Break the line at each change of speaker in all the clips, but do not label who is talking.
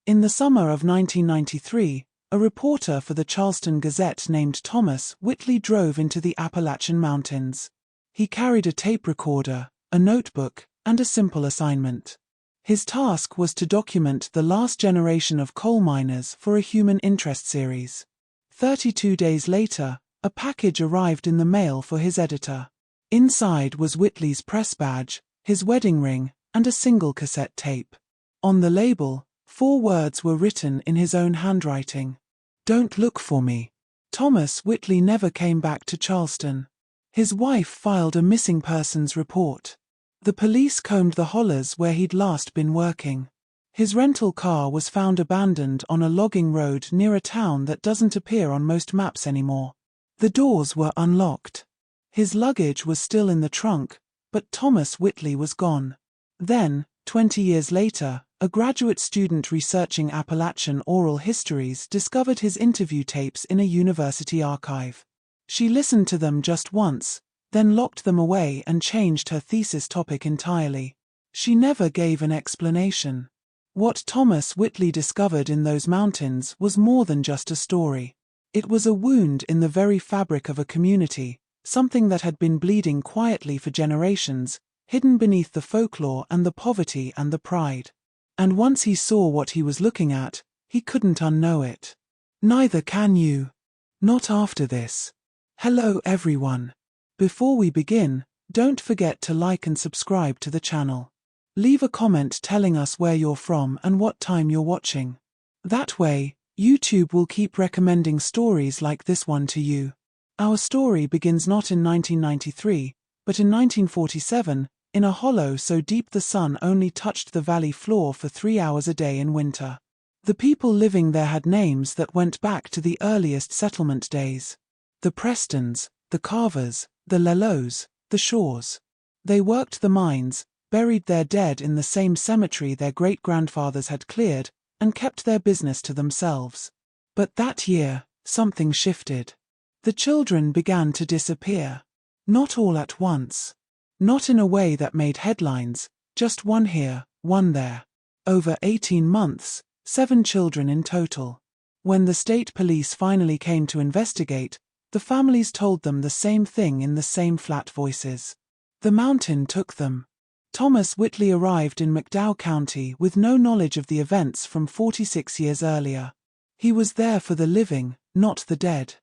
In the summer of 1993, a reporter for the Charleston Gazette named Thomas Whitley drove into the Appalachian Mountains. He carried a tape recorder, a notebook, and a simple assignment. His task was to document the last generation of coal miners for a human interest series. 32 days later, a package arrived in the mail for his editor. Inside was Whitley's press badge, his wedding ring, and a single cassette tape. On the label, 4 words were written in his own handwriting. "Don't look for me." Thomas Whitley never came back to Charleston. His wife filed a missing persons report. The police combed the hollers where he'd last been working. His rental car was found abandoned on a logging road near a town that doesn't appear on most maps anymore. The doors were unlocked. His luggage was still in the trunk, but Thomas Whitley was gone. Then, 20 years later, a graduate student researching Appalachian oral histories discovered his interview tapes in a university archive. She listened to them just once, then locked them away and changed her thesis topic entirely. She never gave an explanation. What Thomas Whitley discovered in those mountains was more than just a story. It was a wound in the very fabric of a community, something that had been bleeding quietly for generations, hidden beneath the folklore and the poverty and the pride. And once he saw what he was looking at, he couldn't unknow it. Neither can you. Not after this. Hello everyone. Before we begin, don't forget to like and subscribe to the channel. Leave a comment telling us where you're from and what time you're watching. That way, YouTube will keep recommending stories like this one to you. Our story begins not in 1993, but in 1947, in a hollow so deep the sun only touched the valley floor for 3 hours a day in winter. The people living there had names that went back to the earliest settlement days. The Prestons, the Carvers, the Lelots, the Shaws. They worked the mines, buried their dead in the same cemetery their great-grandfathers had cleared, and kept their business to themselves. But that year, something shifted. The children began to disappear. Not all at once. Not in a way that made headlines, just one here, one there. Over 18 months, 7 children in total. When the state police finally came to investigate, the families told them the same thing in the same flat voices. The mountain took them. Thomas Whitley arrived in McDowell County with no knowledge of the events from 46 years earlier. He was there for the living, not the dead.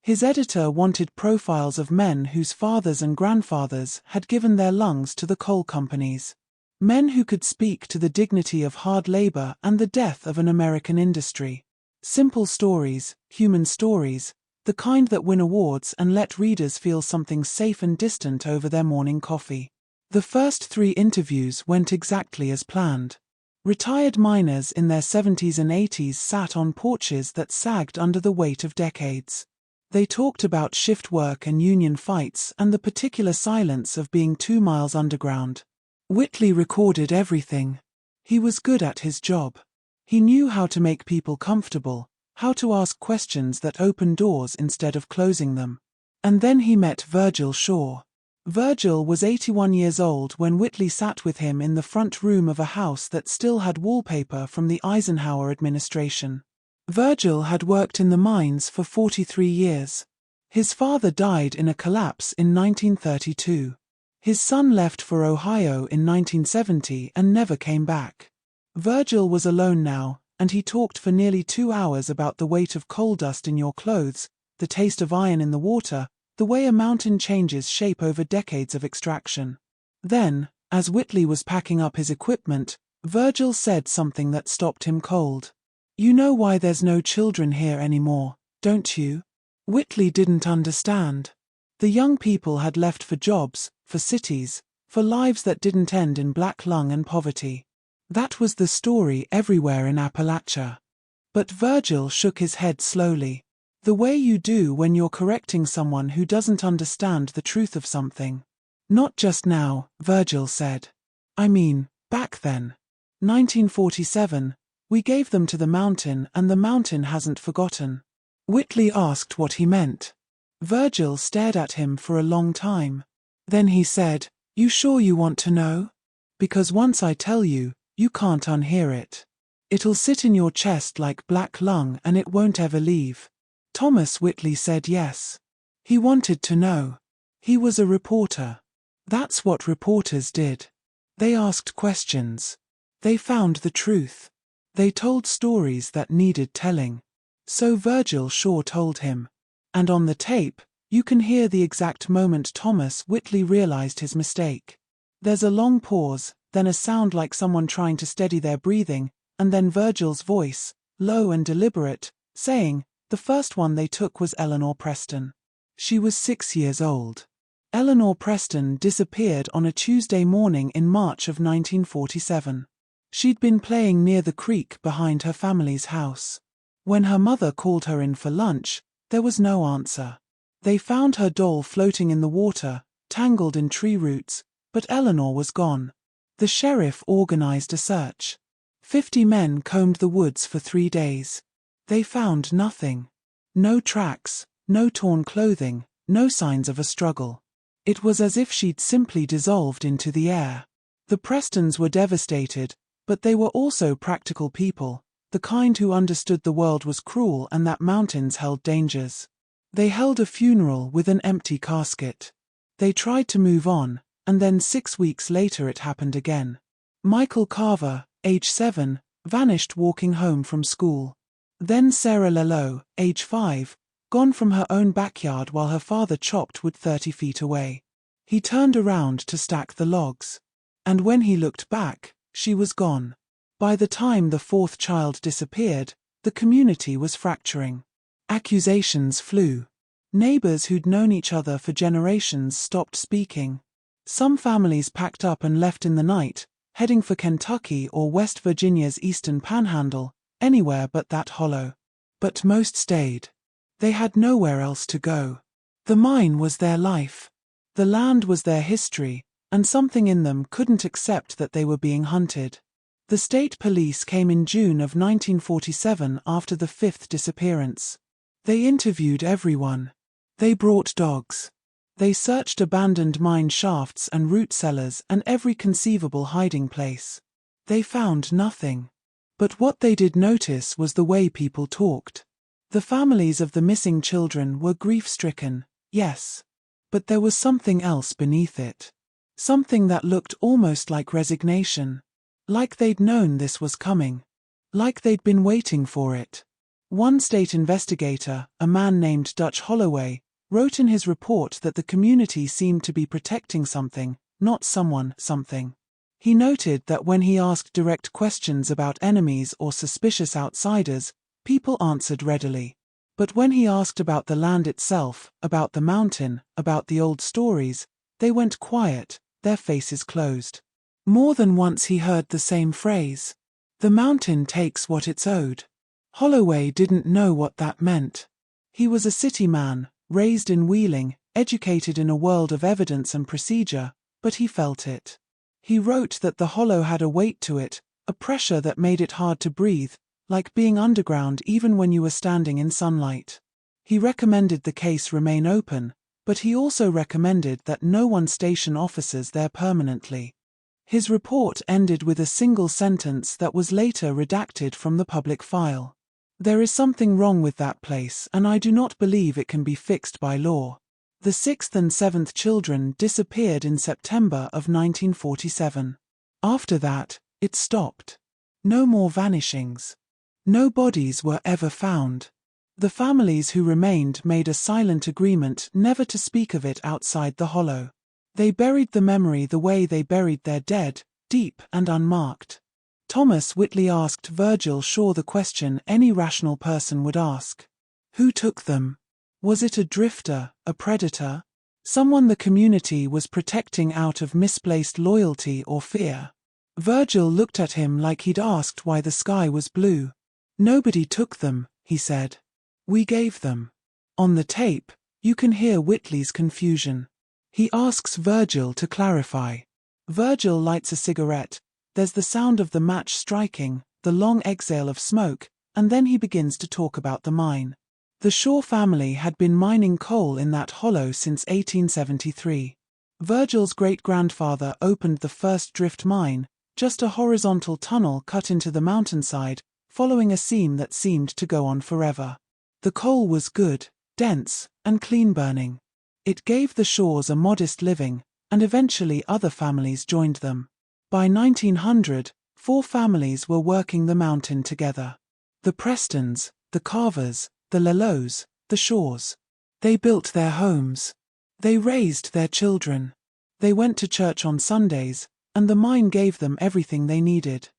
His editor wanted profiles of men whose fathers and grandfathers had given their lungs to the coal companies. Men who could speak to the dignity of hard labor and the death of an American industry. Simple stories, human stories, the kind that win awards and let readers feel something safe and distant over their morning coffee. The first 3 interviews went exactly as planned. Retired miners in their 70s and 80s sat on porches that sagged under the weight of decades. They talked about shift work and union fights and the particular silence of being 2 miles underground. Whitley recorded everything. He was good at his job. He knew how to make people comfortable, how to ask questions that opened doors instead of closing them. And then he met Virgil Shaw. Virgil was 81 years old when Whitley sat with him in the front room of a house that still had wallpaper from the Eisenhower administration. Virgil had worked in the mines for 43 years. His father died in a collapse in 1932. His son left for Ohio in 1970 and never came back. Virgil was alone now, and he talked for nearly 2 hours about the weight of coal dust in your clothes, the taste of iron in the water, the way a mountain changes shape over decades of extraction. Then, as Whitley was packing up his equipment, Virgil said something that stopped him cold. "You know why there's no children here anymore, don't you?" Whitley didn't understand. The young people had left for jobs, for cities, for lives that didn't end in black lung and poverty. That was the story everywhere in Appalachia. But Virgil shook his head slowly. The way you do when you're correcting someone who doesn't understand the truth of something. "Not just now," Virgil said. "I mean, back then. 1947, we gave them to the mountain and the mountain hasn't forgotten." Whitley asked what he meant. Virgil stared at him for a long time. Then he said, "You sure you want to know? Because once I tell you, you can't unhear it." It'll sit in your chest like black lung and it won't ever leave. Thomas Whitley said yes. He wanted to know. He was a reporter. That's what reporters did. They asked questions. They found the truth. They told stories that needed telling. So Virgil Shaw told him. And on the tape, you can hear the exact moment Thomas Whitley realized his mistake. There's a long pause, then a sound like someone trying to steady their breathing, and then Virgil's voice, low and deliberate, saying, the first one they took was Eleanor Preston. She was 6 years old. Eleanor Preston disappeared on a Tuesday morning in March of 1947. She'd been playing near the creek behind her family's house. When her mother called her in for lunch, there was no answer. They found her doll floating in the water, tangled in tree roots, but Eleanor was gone. The sheriff organized a search. 50 men combed the woods for 3 days. They found nothing. No tracks, no torn clothing, no signs of a struggle. It was as if she'd simply dissolved into the air. The Prestons were devastated, but they were also practical people, the kind who understood the world was cruel and that mountains held dangers. They held a funeral with an empty casket. They tried to move on, and then 6 weeks later it happened again. Michael Carver, age 7, vanished walking home from school. Then Sarah Lello, age 5, gone from her own backyard while her father chopped wood 30 feet away. He turned around to stack the logs. And when he looked back, she was gone. By the time the 4th child disappeared, the community was fracturing. Accusations flew. Neighbors who'd known each other for generations stopped speaking. Some families packed up and left in the night, heading for Kentucky or West Virginia's eastern panhandle, anywhere but that hollow. But most stayed. They had nowhere else to go. The mine was their life. The land was their history, and something in them couldn't accept that they were being hunted. The state police came in June of 1947 after the 5th disappearance. They interviewed everyone. They brought dogs. They searched abandoned mine shafts and root cellars and every conceivable hiding place. They found nothing. But what they did notice was the way people talked. The families of the missing children were grief-stricken, yes. But there was something else beneath it. Something that looked almost like resignation. Like they'd known this was coming. Like they'd been waiting for it. One state investigator, a man named Dutch Holloway, wrote in his report that the community seemed to be protecting something, not someone, something. He noted that when he asked direct questions about enemies or suspicious outsiders, people answered readily. But when he asked about the land itself, about the mountain, about the old stories, they went quiet, their faces closed. More than once he heard the same phrase. The mountain takes what it's owed. Holloway didn't know what that meant. He was a city man, raised in Wheeling, educated in a world of evidence and procedure, but he felt it. He wrote that the hollow had a weight to it, a pressure that made it hard to breathe, like being underground even when you were standing in sunlight. He recommended the case remain open, but he also recommended that no one station officers there permanently. His report ended with a single sentence that was later redacted from the public file. There is something wrong with that place and I do not believe it can be fixed by law. The 6th and 7th children disappeared in September of 1947. After that, it stopped. No more vanishings. No bodies were ever found. The families who remained made a silent agreement never to speak of it outside the hollow. They buried the memory the way they buried their dead, deep and unmarked. Thomas Whitley asked Virgil Shaw the question any rational person would ask. Who took them? Was it a drifter, a predator? Someone the community was protecting out of misplaced loyalty or fear? Virgil looked at him like he'd asked why the sky was blue. Nobody took them, he said. We gave them. On the tape, you can hear Whitley's confusion. He asks Virgil to clarify. Virgil lights a cigarette. There's the sound of the match striking, the long exhale of smoke, and then he begins to talk about the mine. The Shaw family had been mining coal in that hollow since 1873. Virgil's great-grandfather opened the first drift mine, just a horizontal tunnel cut into the mountainside, following a seam that seemed to go on forever. The coal was good, dense, and clean-burning. It gave the Shaws a modest living, and eventually other families joined them. By 1900, 4 families were working the mountain together. The Prestons, the Carvers, the Lelows, the Shaws. They built their homes. They raised their children. They went to church on Sundays, and the mine gave them everything they needed.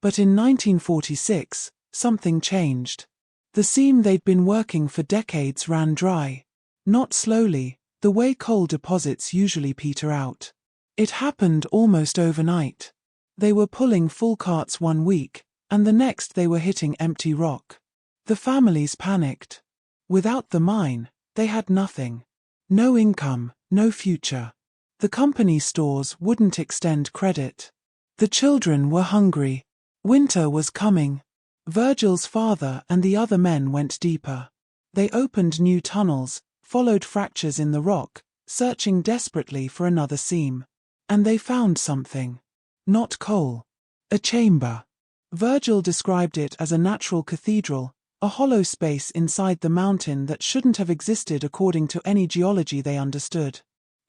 But in 1946, something changed. The seam they'd been working for decades ran dry. Not slowly, the way coal deposits usually peter out. It happened almost overnight. They were pulling full carts one week, and the next they were hitting empty rock. The families panicked. Without the mine, they had nothing. No income, no future. The company stores wouldn't extend credit. The children were hungry. Winter was coming. Virgil's father and the other men went deeper. They opened new tunnels, followed fractures in the rock, searching desperately for another seam. And they found something. Not coal. A chamber. Virgil described it as a natural cathedral, a hollow space inside the mountain that shouldn't have existed according to any geology they understood.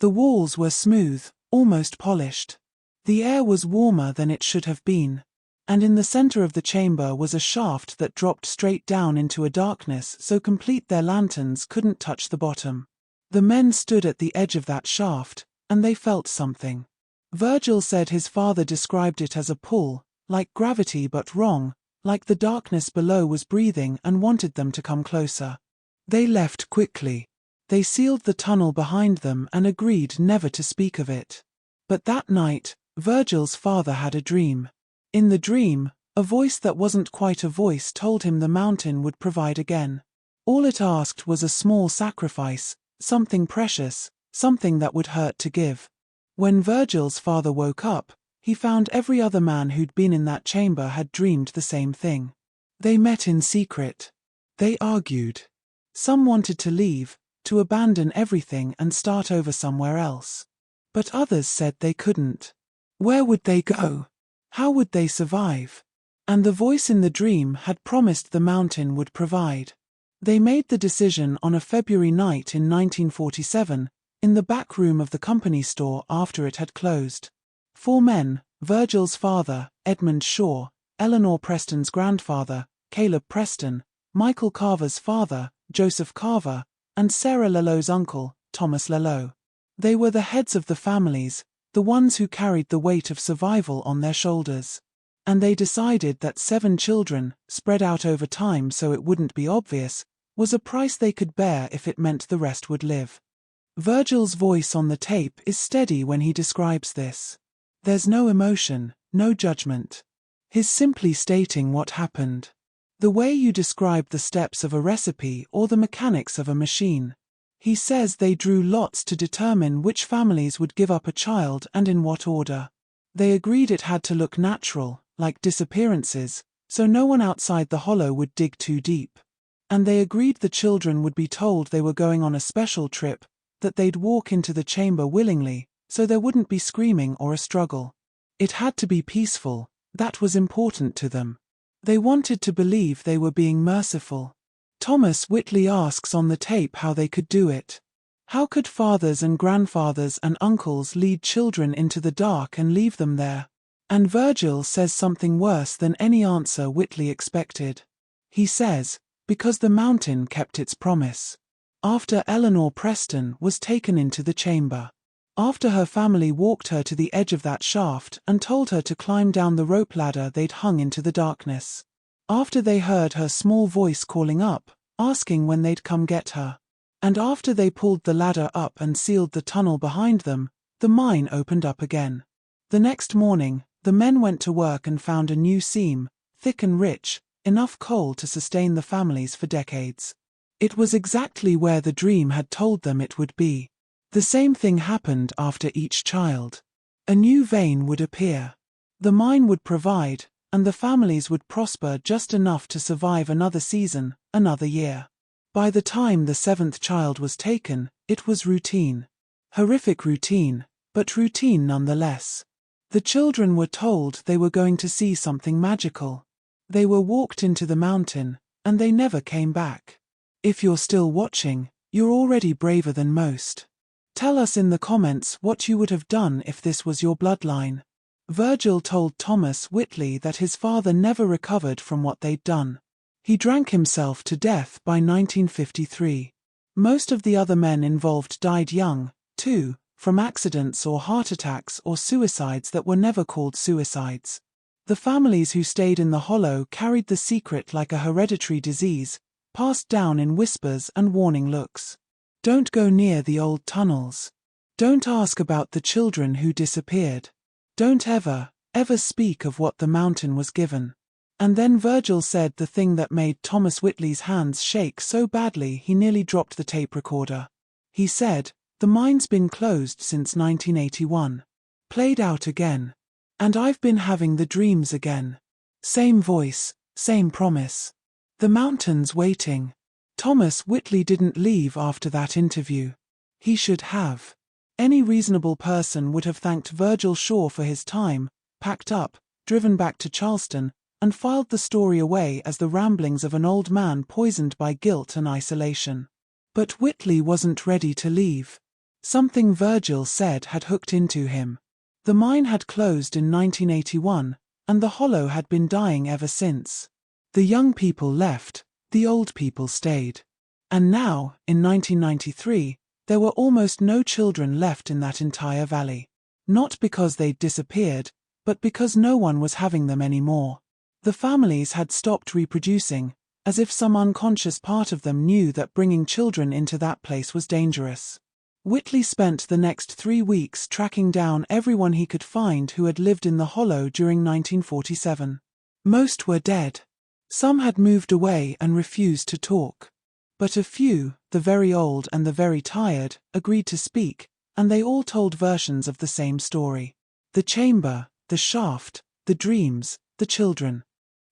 The walls were smooth, almost polished. The air was warmer than it should have been. And in the center of the chamber was a shaft that dropped straight down into a darkness so complete their lanterns couldn't touch the bottom. The men stood at the edge of that shaft, and they felt something. Virgil said his father described it as a pull, like gravity but wrong, like the darkness below was breathing and wanted them to come closer. They left quickly. They sealed the tunnel behind them and agreed never to speak of it. But that night, Virgil's father had a dream. In the dream, a voice that wasn't quite a voice told him the mountain would provide again. All it asked was a small sacrifice, something precious, something that would hurt to give. When Virgil's father woke up, he found every other man who'd been in that chamber had dreamed the same thing. They met in secret. They argued. Some wanted to leave, to abandon everything and start over somewhere else. But others said they couldn't. Where would they go? How would they survive? And the voice in the dream had promised the mountain would provide. They made the decision on a February night in 1947, in the back room of the company store after it had closed. 4 men, Virgil's father, Edmund Shaw, Eleanor Preston's grandfather, Caleb Preston, Michael Carver's father, Joseph Carver, and Sarah Lelow's uncle, Thomas Lelow. They were the heads of the families, the ones who carried the weight of survival on their shoulders. And they decided that 7 children, spread out over time so it wouldn't be obvious, was a price they could bear if it meant the rest would live. Virgil's voice on the tape is steady when he describes this. There's no emotion, no judgment. He's simply stating what happened. The way you describe the steps of a recipe or the mechanics of a machine. He says they drew lots to determine which families would give up a child and in what order. They agreed it had to look natural, like disappearances, so no one outside the hollow would dig too deep. And they agreed the children would be told they were going on a special trip, that they'd walk into the chamber willingly, so there wouldn't be screaming or a struggle. It had to be peaceful, that was important to them. They wanted to believe they were being merciful. Thomas Whitley asks on the tape how they could do it. How could fathers and grandfathers and uncles lead children into the dark and leave them there? And Virgil says something worse than any answer Whitley expected. He says, because the mountain kept its promise. After Eleanor Preston was taken into the chamber. After her family walked her to the edge of that shaft and told her to climb down the rope ladder they'd hung into the darkness. After they heard her small voice calling up, asking when they'd come get her. And after they pulled the ladder up and sealed the tunnel behind them, the mine opened up again. The next morning, the men went to work and found a new seam, thick and rich, enough coal to sustain the families for decades. It was exactly where the dream had told them it would be. The same thing happened after each child. A new vein would appear. The mine would provide, and the families would prosper just enough to survive another season, another year. By the time the 7th child was taken, it was routine. Horrific routine, but routine nonetheless. The children were told they were going to see something magical. They were walked into the mountain, and they never came back. If you're still watching, you're already braver than most. Tell us in the comments what you would have done if this was your bloodline. Virgil told Thomas Whitley that his father never recovered from what they'd done. He drank himself to death by 1953. Most of the other men involved died young, too, from accidents or heart attacks or suicides that were never called suicides. The families who stayed in the hollow carried the secret like a hereditary disease, passed down in whispers and warning looks. Don't go near the old tunnels. Don't ask about the children who disappeared. Don't ever speak of what the mountain was given. And then Virgil said the thing that made Thomas Whitley's hands shake so badly he nearly dropped the tape recorder. He said, "The mine's been closed since 1981. Played out again. And I've been having the dreams again. Same voice, same promise. The mountain's waiting." Thomas Whitley didn't leave after that interview. He should have. Any reasonable person would have thanked Virgil Shaw for his time, packed up, driven back to Charleston, and filed the story away as the ramblings of an old man poisoned by guilt and isolation. But Whitley wasn't ready to leave. Something Virgil said had hooked into him. The mine had closed in 1981, and the hollow had been dying ever since. The young people left, the old people stayed. And now, in 1993, there were almost no children left in that entire valley. Not because they'd disappeared, but because no one was having them anymore. The families had stopped reproducing, as if some unconscious part of them knew that bringing children into that place was dangerous. Whitley spent the next 3 weeks tracking down everyone he could find who had lived in the hollow during 1947. Most were dead. Some had moved away and refused to talk. But a few, the very old and the very tired, agreed to speak, and they all told versions of the same story. The chamber, the shaft, the dreams, the children.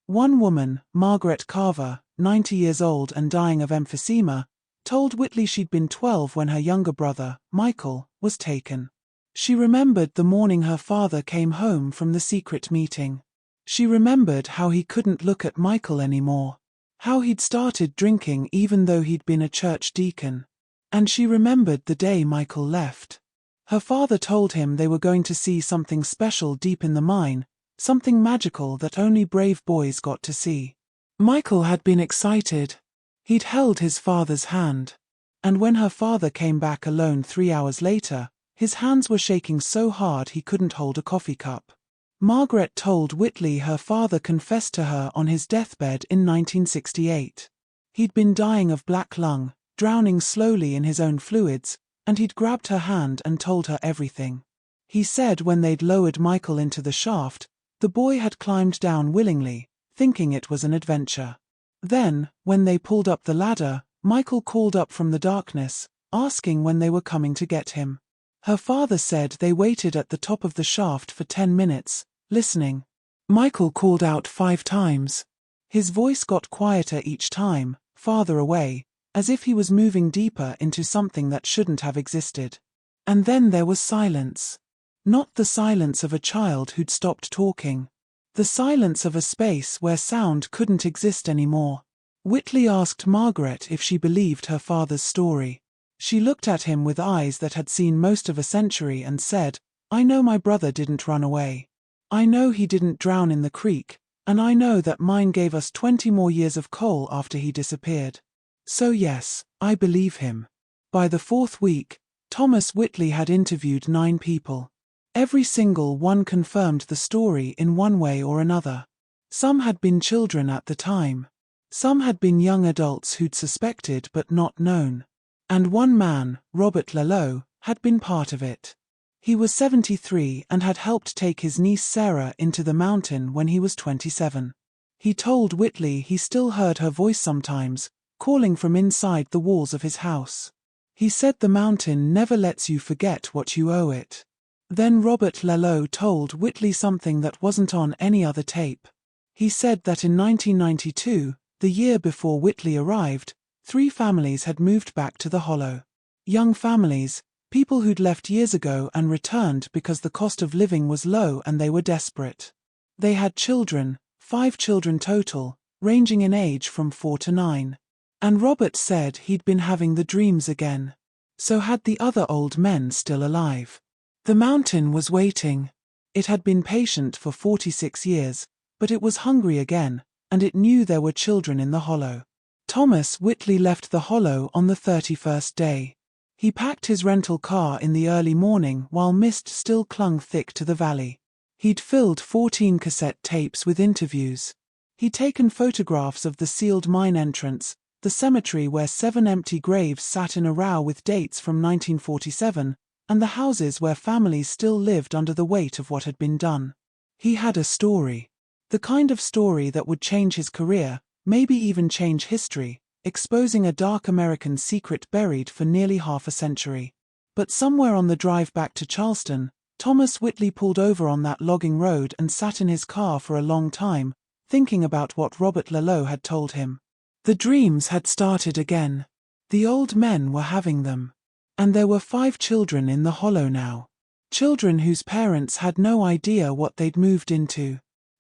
One woman, Margaret Carver, 90 years old and dying of emphysema, told Whitley she'd been 12 when her younger brother, Michael, was taken. She remembered the morning her father came home from the secret meeting. She remembered how he couldn't look at Michael anymore. How he'd started drinking even though he'd been a church deacon. And she remembered the day Michael left. Her father told him they were going to see something special deep in the mine, something magical that only brave boys got to see. Michael had been excited. He'd held his father's hand. And when her father came back alone 3 hours later, his hands were shaking so hard he couldn't hold a coffee cup. Margaret told Whitley her father confessed to her on his deathbed in 1968. He'd been dying of black lung, drowning slowly in his own fluids, and he'd grabbed her hand and told her everything. He said when they'd lowered Michael into the shaft, the boy had climbed down willingly, thinking it was an adventure. Then, when they pulled up the ladder, Michael called up from the darkness, asking when they were coming to get him. Her father said they waited at the top of the shaft for 10 minutes, listening. Michael called out 5 times. His voice got quieter each time, farther away, as if he was moving deeper into something that shouldn't have existed. And then there was silence. Not the silence of a child who'd stopped talking. The silence of a space where sound couldn't exist anymore. Whitley asked Margaret if she believed her father's story. She looked at him with eyes that had seen most of a century and said, "I know my brother didn't run away. I know he didn't drown in the creek, and I know that mine gave us 20 more years of coal after he disappeared. So yes, I believe him." By the 4th week, Thomas Whitley had interviewed 9 people. Every single one confirmed the story in one way or another. Some had been children at the time. Some had been young adults who'd suspected but not known. And one man, Robert Lalot, had been part of it. He was 73 and had helped take his niece Sarah into the mountain when he was 27. He told Whitley he still heard her voice sometimes, calling from inside the walls of his house. He said the mountain never lets you forget what you owe it. Then Robert Lalot told Whitley something that wasn't on any other tape. He said that in 1992, the year before Whitley arrived, 3 families had moved back to the hollow. Young families, People who'd left years ago and returned because the cost of living was low and they were desperate. They had children, 5 children total, ranging in age from 4 to 9. And Robert said he'd been having the dreams again. So had the other old men still alive. The mountain was waiting. It had been patient for 46 years, but it was hungry again, and it knew there were children in the hollow. Thomas Whitley left the hollow on the 31st day. He packed his rental car in the early morning while mist still clung thick to the valley. He'd filled 14 cassette tapes with interviews. He'd taken photographs of the sealed mine entrance, the cemetery where 7 empty graves sat in a row with dates from 1947, and the houses where families still lived under the weight of what had been done. He had a story. The kind of story that would change his career, maybe even change history, exposing a dark American secret buried for nearly half a century. But somewhere on the drive back to Charleston, Thomas Whitley pulled over on that logging road and sat in his car for a long time, thinking about what Robert Lalo had told him. The dreams had started again. The old men were having them. And there were 5 children in the hollow now. Children whose parents had no idea what they'd moved into.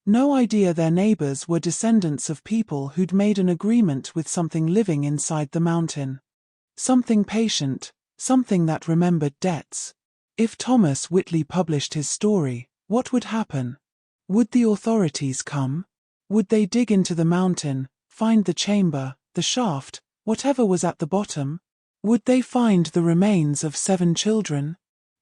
No idea their neighbors were descendants of people who'd made an agreement with something living inside the mountain. Something patient, something that remembered debts. If Thomas Whitley published his story, what would happen? Would the authorities come? Would they dig into the mountain, find the chamber, the shaft, whatever was at the bottom? Would they find the remains of 7 children?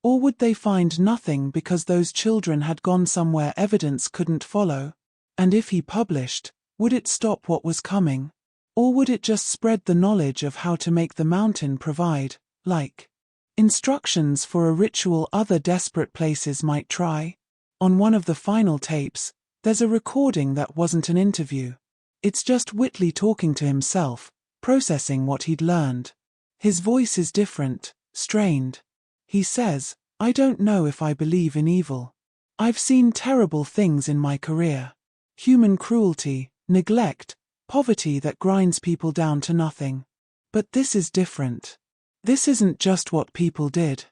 Or would they find nothing because those children had gone somewhere evidence couldn't follow? And if he published, would it stop what was coming? Or would it just spread the knowledge of how to make the mountain provide, like instructions for a ritual other desperate places might try? On one of the final tapes, there's a recording that wasn't an interview. It's just Whitley talking to himself, processing what he'd learned. His voice is different, strained. He says, "I don't know if I believe in evil. I've seen terrible things in my career. Human cruelty, neglect, poverty that grinds people down to nothing. But this is different. This isn't just what people did.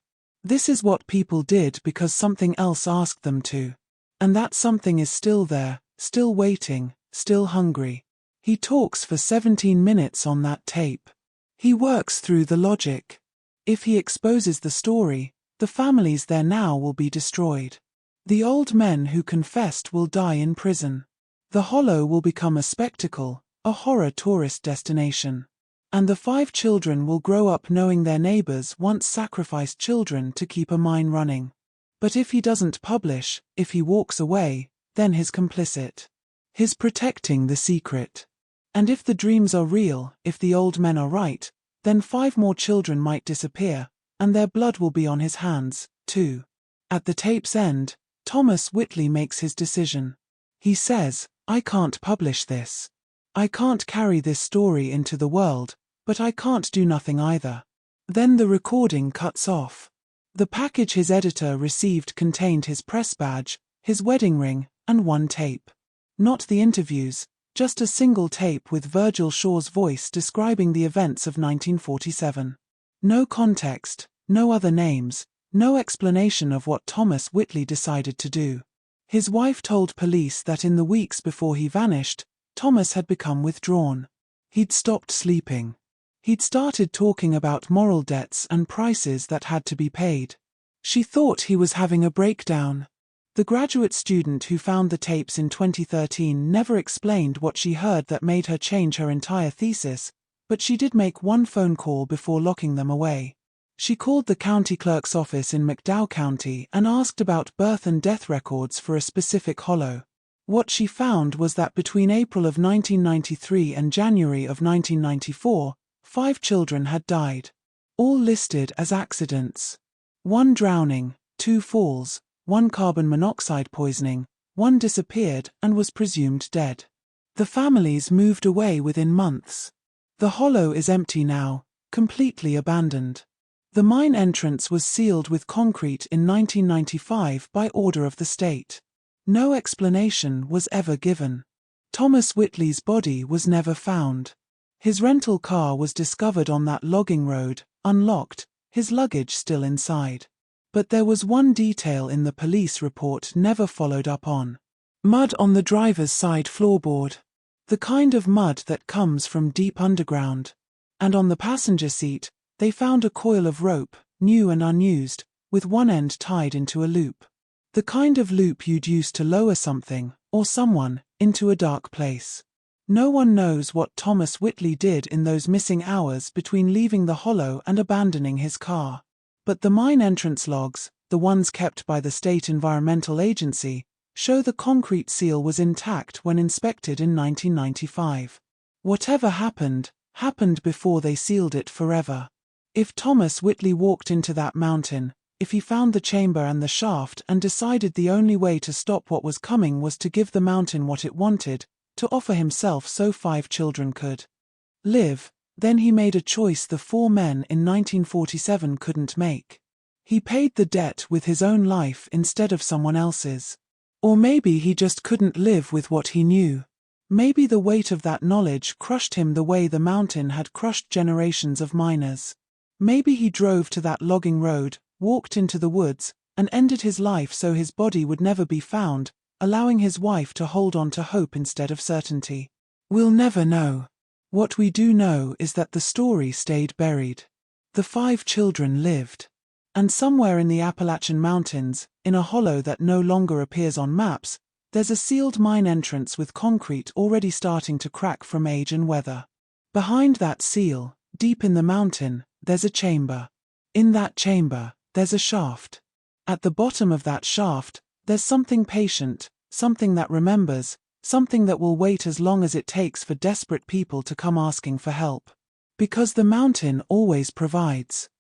This is what people did because something else asked them to. And that something is still there, still waiting, still hungry." He talks for 17 minutes on that tape. He works through the logic. If he exposes the story, the families there now will be destroyed. The old men who confessed will die in prison. The hollow will become a spectacle, a horror tourist destination. And the 5 children will grow up knowing their neighbors once sacrificed children to keep a mine running. But if he doesn't publish, if he walks away, then he's complicit. He's protecting the secret. And if the dreams are real, if the old men are right, then 5 more children might disappear, and their blood will be on his hands, too. At the tape's end, Thomas Whitley makes his decision. He says, "I can't publish this. I can't carry this story into the world, but I can't do nothing either." Then the recording cuts off. The package his editor received contained his press badge, his wedding ring, and 1 tape. Not the interviews, just a single tape with Virgil Shaw's voice describing the events of 1947. No context, no other names, no explanation of what Thomas Whitley decided to do. His wife told police that in the weeks before he vanished, Thomas had become withdrawn. He'd stopped sleeping. He'd started talking about moral debts and prices that had to be paid. She thought he was having a breakdown. The graduate student who found the tapes in 2013 never explained what she heard that made her change her entire thesis, but she did make 1 phone call before locking them away. She called the county clerk's office in McDowell County and asked about birth and death records for a specific hollow. What she found was that between April of 1993 and January of 1994, 5 children had died. All listed as accidents. 1 drowning, 2 falls, 1 carbon monoxide poisoning, 1 disappeared and was presumed dead. The families moved away within months. The hollow is empty now, completely abandoned. The mine entrance was sealed with concrete in 1995 by order of the state. No explanation was ever given. Thomas Whitley's body was never found. His rental car was discovered on that logging road, unlocked, his luggage still inside. But there was one detail in the police report never followed up on. Mud on the driver's side floorboard. The kind of mud that comes from deep underground. And on the passenger seat, they found a coil of rope, new and unused, with one end tied into a loop. The kind of loop you'd use to lower something, or someone, into a dark place. No one knows what Thomas Whitley did in those missing hours between leaving the hollow and abandoning his car. But the mine entrance logs, the ones kept by the State Environmental Agency, show the concrete seal was intact when inspected in 1995. Whatever happened before they sealed it forever. If Thomas Whitley walked into that mountain, if he found the chamber and the shaft and decided the only way to stop what was coming was to give the mountain what it wanted, to offer himself so 5 children could live, then he made a choice the 4 men in 1947 couldn't make. He paid the debt with his own life instead of someone else's. Or maybe he just couldn't live with what he knew. Maybe the weight of that knowledge crushed him the way the mountain had crushed generations of miners. Maybe he drove to that logging road, walked into the woods, and ended his life so his body would never be found, allowing his wife to hold on to hope instead of certainty. We'll never know. What we do know is that the story stayed buried. The 5 children lived. And somewhere in the Appalachian Mountains, in a hollow that no longer appears on maps, there's a sealed mine entrance with concrete already starting to crack from age and weather. Behind that seal, deep in the mountain, there's a chamber. In that chamber, there's a shaft. At the bottom of that shaft, there's something patient, something that remembers, something that will wait as long as it takes for desperate people to come asking for help. Because the mountain always provides.